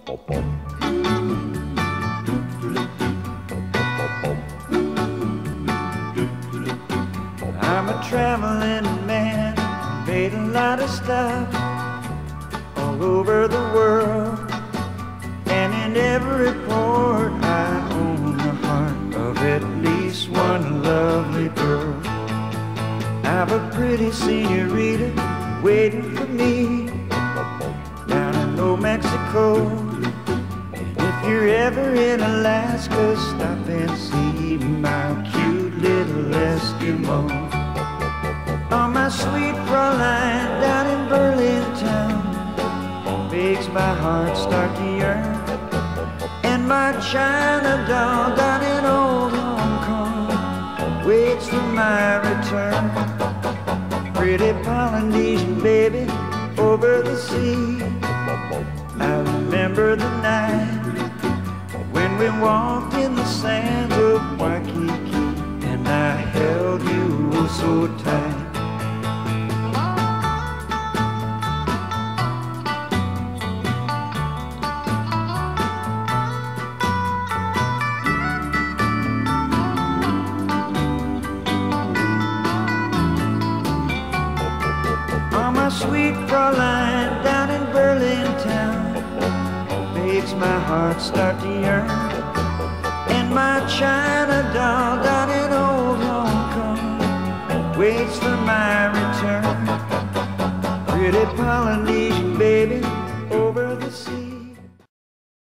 I'm a traveling man, made a lot of stops all over the world, and in every port I own the heart of at least one lovely girl. I've a pretty senorita waiting for me down in Old Mexico. And if you're ever in Alaska, stop and see my cute little Eskimo. Oh, my sweet Fraulein down in Berlin town makes my heart start to yearn. And my China doll down in old Hong Kong waits for my return. Pretty Polynesian baby over the sea, I remember the night when we walked in the sands of Waikiki, and I held you so tight. My sweet Fraulein down in Berlin town makes my heart start to yearn. And my China doll down in old Hong Kong waits for my return. Pretty Polynesian